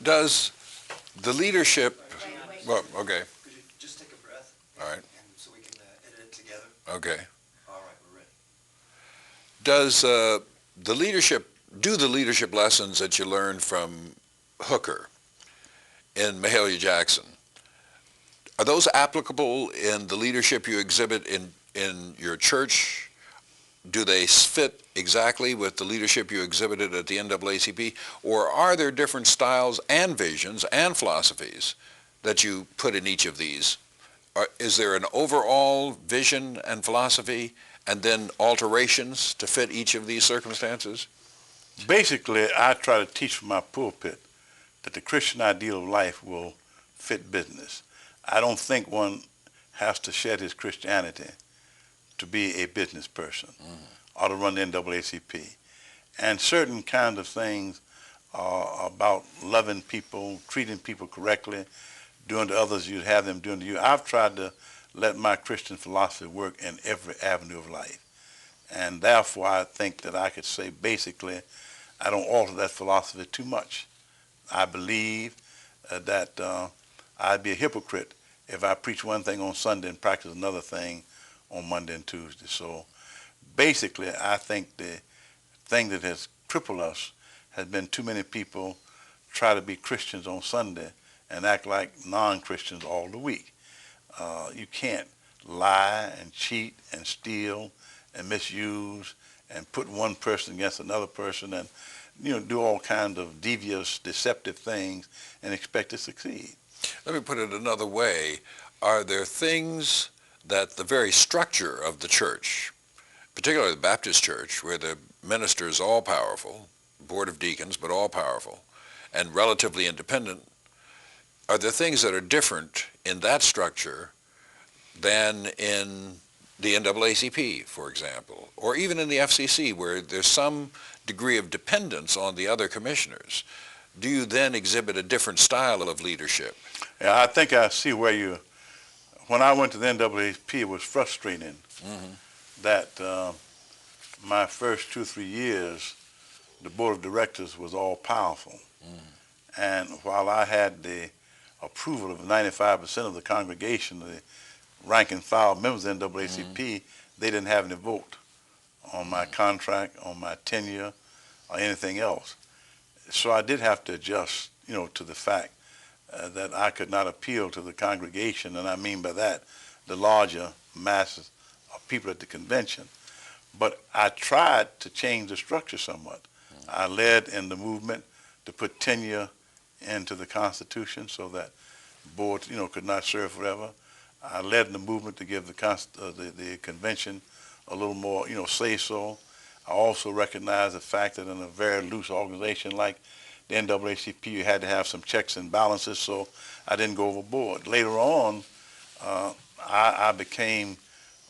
Does the leadership, well, okay, Could you just take a breath? all right, And so we can edit it together? okay. All right, we're ready. Does the leadership, do the leadership lessons that you learned from Hooker in Mahalia Jackson, are those applicable in the leadership you exhibit in your church? Do they fit exactly with the leadership you exhibited at the NAACP? Or are there different styles and visions and philosophies that you put in each of these? Is there an overall vision and philosophy and then alterations to fit each of these circumstances? Basically, I try to teach from my pulpit that the Christian ideal of life will fit business. I don't think one has to shed his Christianity to be a business person or to run the NAACP. And certain kinds of things about loving people, treating people correctly, doing to others you'd have them doing to you. I've tried to let my Christian philosophy work in every avenue of life. And therefore, I think that I could say basically, I don't alter that philosophy too much. I believe that I'd be a hypocrite if I preach one thing on Sunday and practice another thing on Monday and Tuesday. So basically, I think the thing that has crippled us has been too many people try to be Christians on Sunday and act like non-Christians all the week. You can't lie and cheat and steal and misuse and put one person against another person and do all kinds of devious, deceptive things and expect to succeed. Let me put it another way. Are there things that the very structure of the church, particularly the Baptist church, where the minister is all-powerful, board of deacons, but all-powerful, and relatively independent, are there things that are different in that structure than in the NAACP, for example, or even in the FCC, where there's some degree of dependence on the other commissioners? Do you then exhibit a different style of leadership? Yeah, I think I see where when I went to the NAACP, it was frustrating that my first 2 or 3 years, the board of directors was all powerful. And while I had the approval of 95% of the congregation, the rank and file members of the NAACP, they didn't have any vote on my contract, on my tenure, or anything else. So I did have to adjust, to the fact that I could not appeal to the congregation, and I mean by that the larger masses of people at the convention. But I tried to change the structure somewhat. I led in the movement to put tenure into the Constitution so that boards, could not serve forever. I led in the movement to give the convention a little more, say-so. I also recognize the fact that in a very loose organization like the NAACP, you had to have some checks and balances, so I didn't go overboard. Later on, I became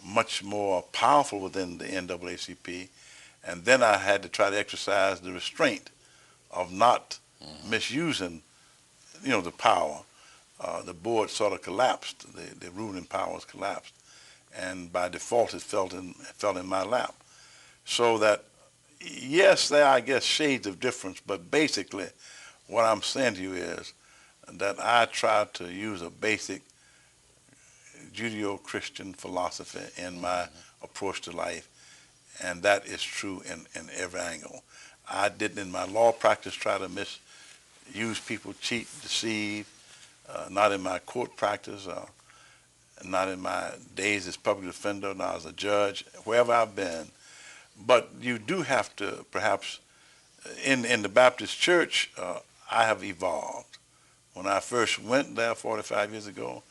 much more powerful within the NAACP, and then I had to try to exercise the restraint of not misusing, the power. The board sort of collapsed. The ruling powers collapsed, and by default, it fell in my lap. So that, yes, there are, I guess, shades of difference, but basically, what I'm saying to you is that I try to use a basic Judeo-Christian philosophy in my approach to life, and that is true in every angle. I didn't, in my law practice, try to misuse people, cheat, deceive, not in my court practice, not in my days as public defender, not as a judge, wherever I've been. But you do have to, perhaps, in the Baptist church, I have evolved. When I first went there 45 years ago,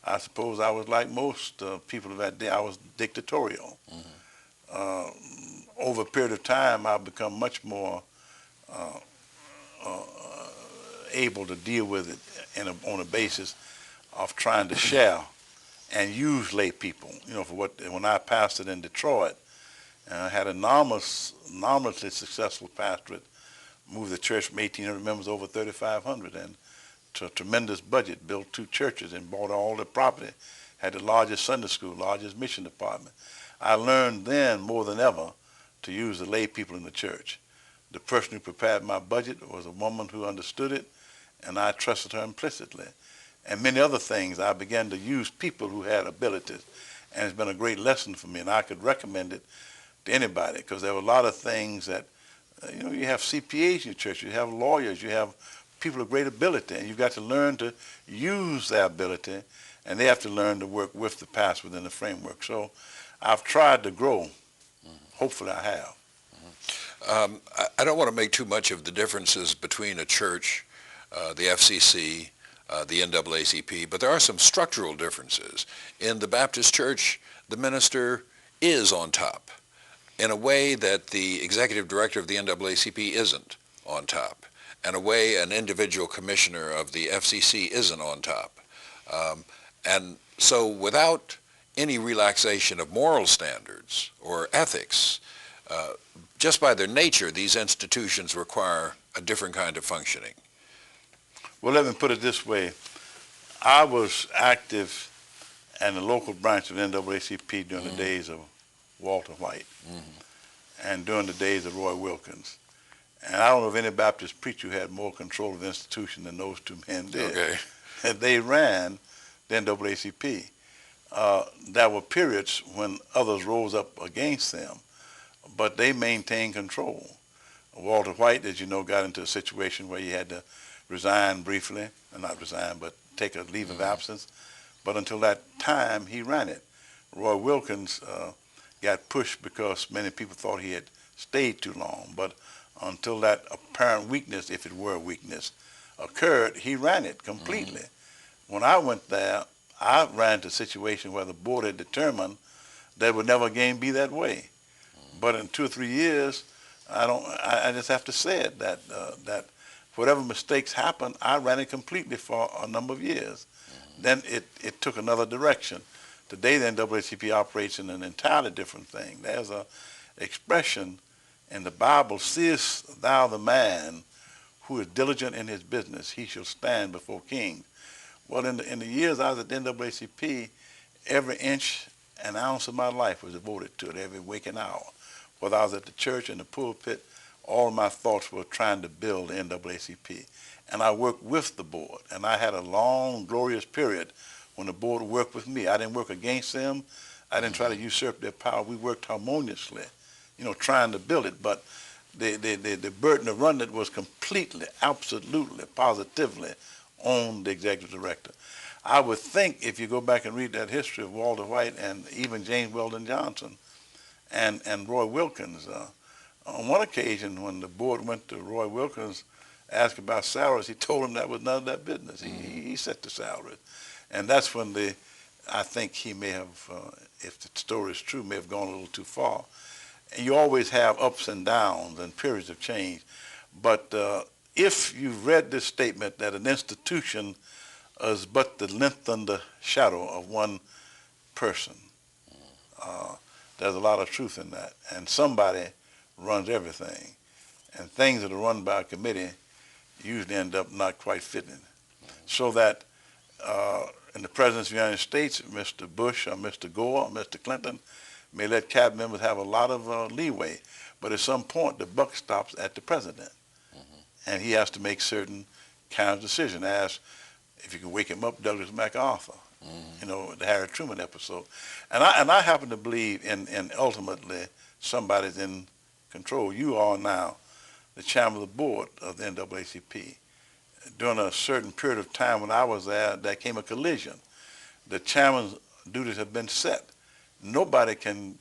I suppose I was like most people of that day. I was dictatorial. Over a period of time, I've become much more able to deal with it on a basis of trying to share and use lay people. When I pastored in Detroit, I had an enormously successful pastorate, moved the church from 1,800 members over 3,500, and to a tremendous budget, built 2 churches and bought all the property, had the largest Sunday school, largest mission department. I learned then more than ever to use the lay people in the church. The person who prepared my budget was a woman who understood it and I trusted her implicitly. And many other things, I began to use people who had abilities, and it's been a great lesson for me, and I could recommend it to anybody, because there were a lot of things that, you have CPAs in your church, you have lawyers, you have people of great ability, and you've got to learn to use their ability, and they have to learn to work with the pastor within the framework. So I've tried to grow. Hopefully I have. I don't want to make too much of the differences between a church, the FCC, the NAACP, but there are some structural differences. In the Baptist Church, the minister is on top in a way that the executive director of the NAACP isn't on top, and a way an individual commissioner of the FCC isn't on top. And so without any relaxation of moral standards or ethics, just by their nature, these institutions require a different kind of functioning. Well, let me put it this way. I was active in the local branch of NAACP during the days of Walter White and during the days of Roy Wilkins. And I don't know of any Baptist preacher who had more control of the institution than those two men did. Okay. And they ran the NAACP. There were periods when others rose up against them, but they maintained control. Walter White, as you know, got into a situation where he had to resign briefly, not resign, but take a leave of absence. But until that time, he ran it. Roy Wilkins got pushed because many people thought he had stayed too long. But until that apparent weakness, if it were a weakness, occurred, he ran it completely. When I went there, I ran into a situation where the board had determined that it would never again be that way. But in 2 or 3 years, I just have to say it, that whatever mistakes happened, I ran it completely for a number of years. Then it took another direction. Today, the NAACP operates in an entirely different thing. There's a expression in the Bible, seest thou the man who is diligent in his business, he shall stand before kings. Well, in the years I was at the NAACP, every inch and ounce of my life was devoted to it, every waking hour. Whether I was at the church, in the pulpit, all of my thoughts were trying to build the NAACP. And I worked with the board, and I had a long, glorious period when the board worked with me. I didn't work against them. I didn't try to usurp their power. We worked harmoniously, trying to build it. But the burden of running it was completely, absolutely, positively on the executive director. I would think, if you go back and read that history of Walter White and even James Weldon Johnson and Roy Wilkins, on one occasion when the board went to Roy Wilkins, asked about salaries, he told them that was none of that business. He set the salaries. And that's when I think he may have, if the story is true, may have gone a little too far. And you always have ups and downs and periods of change. But if you've read this statement that an institution is but the lengthened shadow of one person, there's a lot of truth in that. And somebody runs everything. And things that are run by a committee usually end up not quite fitting. So that in the President's of the United States, Mr. Bush or Mr. Gore or Mr. Clinton may let cabinet members have a lot of leeway, but at some point the buck stops at the President. And he has to make certain kind of decisions, as if you can wake him up, Douglas MacArthur, the Harry Truman episode. And I happen to believe in ultimately somebody's in control. You are now the chairman of the board of the NAACP. During a certain period of time when I was there came a collision. The chairman's duties have been set. Nobody can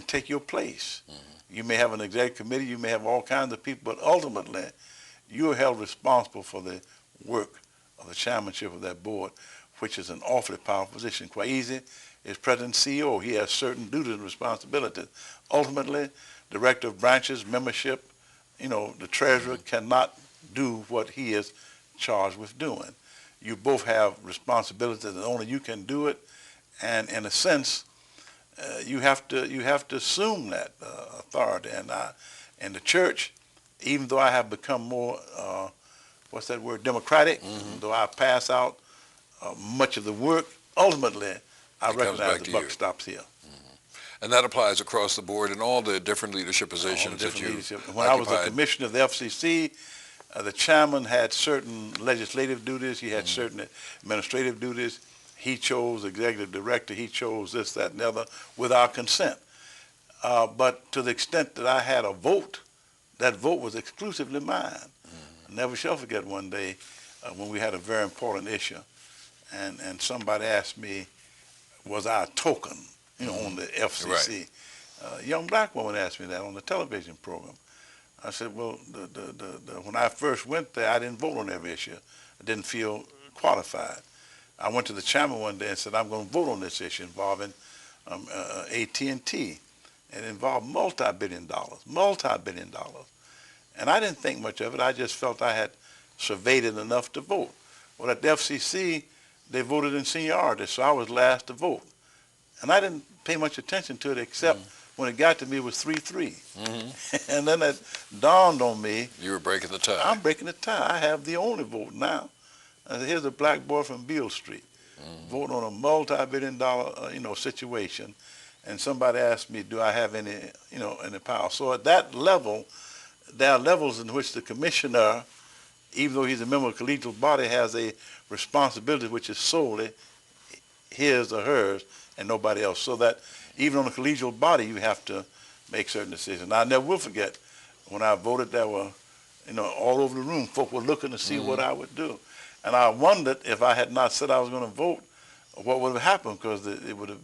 take your place. You may have an executive committee, you may have all kinds of people, but ultimately you are held responsible for the work of the chairmanship of that board, which is an awfully powerful position. Kwesi is president and CEO. He has certain duties and responsibilities. Ultimately, director of branches, membership, the treasurer cannot do what he is charged with doing. You both have responsibilities and only you can do it, and in a sense, you have to assume that authority. And in the church, even though I have become more, democratic, though I pass out much of the work, ultimately I recognize the buck stops here. And that applies across the board in all the different leadership positions that you When I was a commissioner of the FCC, The chairman had certain legislative duties. He had certain administrative duties. He chose executive director. He chose this, that, and the other with our consent. But to the extent that I had a vote, that vote was exclusively mine. I never shall forget one day when we had a very important issue, and somebody asked me, was I a token, on the FCC? Right. A young black woman asked me that on the television program. I said, well, when I first went there, I didn't vote on every issue. I didn't feel qualified. I went to the chairman one day and said, I'm going to vote on this issue involving AT&T. It involved multi-billion dollars. And I didn't think much of it. I just felt I had surveyed it enough to vote. Well, at the FCC, they voted in seniority, so I was last to vote. And I didn't pay much attention to it except when it got to me, it was 3-3. And then it dawned on me. You were breaking the tie. I'm breaking the tie. I have the only vote now. I said, here's a black boy from Beale Street, voting on a multi-billion dollar, situation. And somebody asked me, do I have any, any power? So at that level, there are levels in which the commissioner, even though he's a member of the collegial body, has a responsibility which is solely his or hers and nobody else. So that even on the collegial body, you have to make certain decisions. I never will forget when I voted, there were, all over the room, folk were looking to see what I would do. And I wondered if I had not said I was going to vote, what would have happened, because it would have,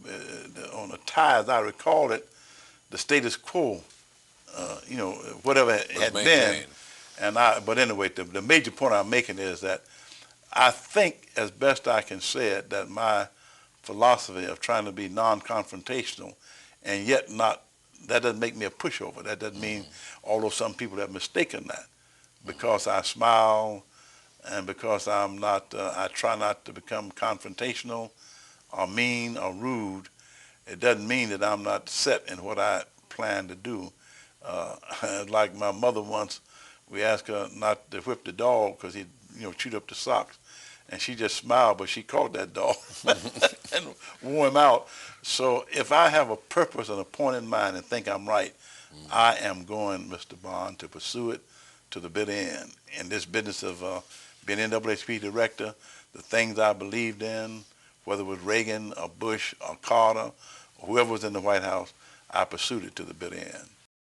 on the tie, as I recall it, the status quo, whatever had been. But anyway, the major point I'm making is that I think, as best I can say it, that my philosophy of trying to be non-confrontational and yet not, that doesn't make me a pushover. That doesn't mean, although some people have mistaken that, because I smile and because I'm not, I try not to become confrontational or mean or rude, it doesn't mean that I'm not set in what I plan to do. Like my mother once, we asked her not to whip the dog because he, chewed up the socks. And she just smiled, but she caught that dog and wore him out. So if I have a purpose and a point in mind and think I'm right, I am going, Mr. Bond, to pursue it to the bitter end. In this business of being NAACP director, the things I believed in, whether it was Reagan or Bush or Carter or whoever was in the White House, I pursued it to the bitter end.